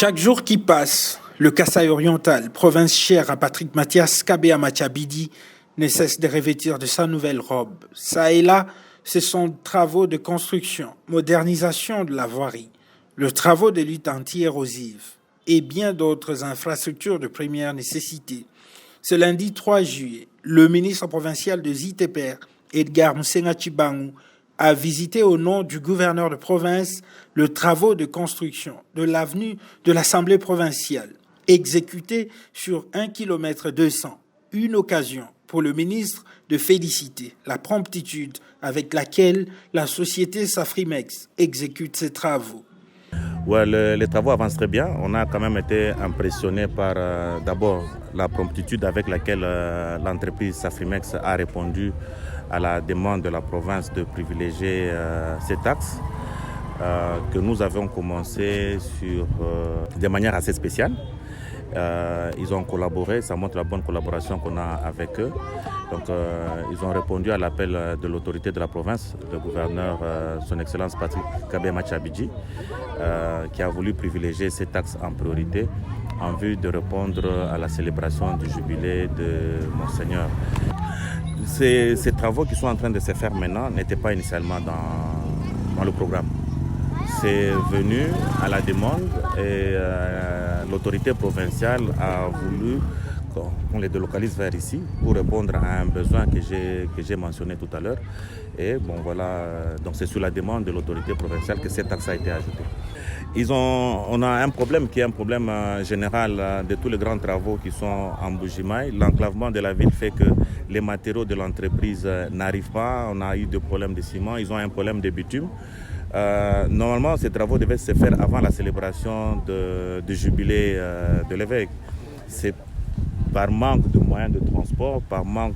Chaque jour qui passe, le Kasaï oriental, province chère à Patrick Mathias Kabé Amachabidi, ne cesse de revêtir de sa nouvelle robe. Ça et là, ce sont travaux de construction, modernisation de la voirie, le travaux de lutte anti-érosive et bien d'autres infrastructures de première nécessité. Ce lundi 3 juillet, le ministre provincial de ZITPR, Edgar Musenga Chibangu, a visité au nom du gouverneur de province le travaux de construction de l'avenue de l'Assemblée provinciale, exécuté sur 1,2 km. Une occasion pour le ministre de féliciter la promptitude avec laquelle la société Safrimex exécute ses travaux. Ouais, les travaux avancent très bien. On a quand même été impressionné par d'abord la promptitude avec laquelle l'entreprise Safrimex a répondu à la demande de la province de privilégier ces taxes que nous avons commencé de manière assez spéciale. Ils ont collaboré, ça montre la bonne collaboration qu'on a avec eux. Donc ils ont répondu à l'appel de l'autorité de la province, le gouverneur, son Excellence Patrick Kabé Amachabidi, qui a voulu privilégier ces taxes en priorité en vue de répondre à la célébration du jubilé de Monseigneur. Ces travaux qui sont en train de se faire maintenant n'étaient pas initialement dans le programme. C'est venu à la demande et l'autorité provinciale a voulu qu'on les délocalise vers ici pour répondre à un besoin que j'ai mentionné tout à l'heure. Et bon voilà, donc c'est sur la demande de l'autorité provinciale que cette taxe a été ajoutée. On a un problème qui est un problème général de tous les grands travaux qui sont en Bujimaï. L'enclavement de la ville fait que les matériaux de l'entreprise n'arrivent pas. On a eu des problèmes de ciment, ils ont un problème de bitume. Normalement, ces travaux devaient se faire avant la célébration du jubilé de l'évêque. C'est par manque de moyens de transport, par manque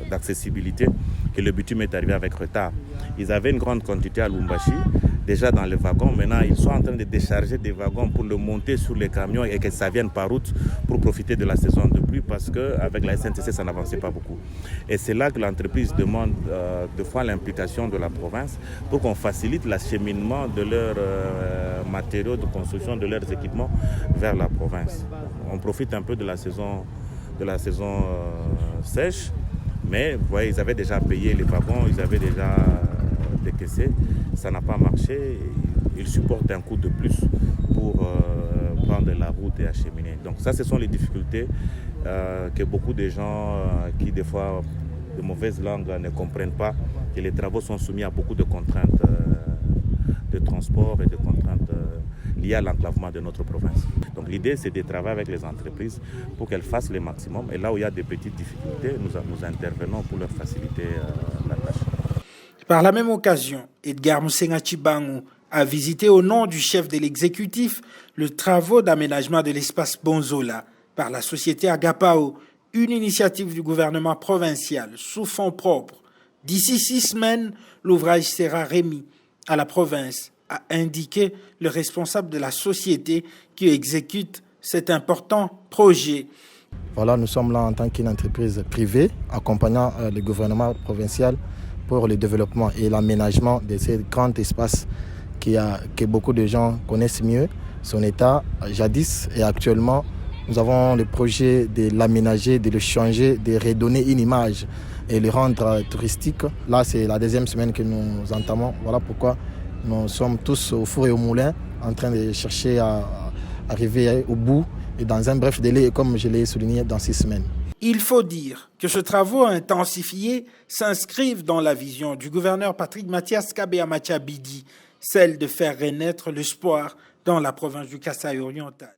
d'accessibilité que le bitume est arrivé avec retard. Ils avaient une grande quantité à Lumbashi, déjà dans les wagons. Maintenant, ils sont en train de décharger des wagons pour le monter sur les camions et que ça vienne par route pour profiter de la saison de pluie parce qu'avec la SNCC, ça n'avançait pas beaucoup. Et c'est là que l'entreprise demande de fois l'implication de la province pour qu'on facilite l'acheminement de leurs matériaux de construction, de leurs équipements vers la province. On profite un peu de la saison sèche, mais vous voyez, ils avaient déjà payé les wagons, ils avaient déjà décaissé, ça n'a pas marché, ils supportent un coût de plus pour prendre la route et acheminer. Donc ça, ce sont les difficultés que beaucoup de gens qui des fois de mauvaise langue ne comprennent pas, que les travaux sont soumis à beaucoup de contraintes de transport et de contraintes liées à l'enclavement de notre province. Donc l'idée, c'est de travailler avec les entreprises pour qu'elles fassent le maximum. Et là où il y a des petites difficultés, nous intervenons pour leur faciliter la tâche. Par la même occasion, Edgar Musenga Chibangu a visité au nom du chef de l'exécutif le travaux d'aménagement de l'espace Bonzola par la société Agapao, une initiative du gouvernement provincial sous fonds propres. D'ici 6 semaines, l'ouvrage sera remis à la province, a indiqué le responsable de la société qui exécute cet important projet. Voilà, nous sommes là en tant qu'une entreprise privée accompagnant le gouvernement provincial pour le développement et l'aménagement de ces grands espaces que beaucoup de gens connaissent mieux, son état jadis et actuellement. Nous avons le projet de l'aménager, de le changer, de redonner une image et le rendre touristique. Là, c'est la 2e semaine que nous entamons. Voilà pourquoi nous sommes tous au four et au moulin en train de chercher à arriver au bout et dans un bref délai, comme je l'ai souligné, dans 6 semaines. Il faut dire que ce travaux intensifiés s'inscrivent dans la vision du gouverneur Patrick Mathias Kabé Amachabidi, celle de faire renaître l'espoir dans la province du Kasaï oriental.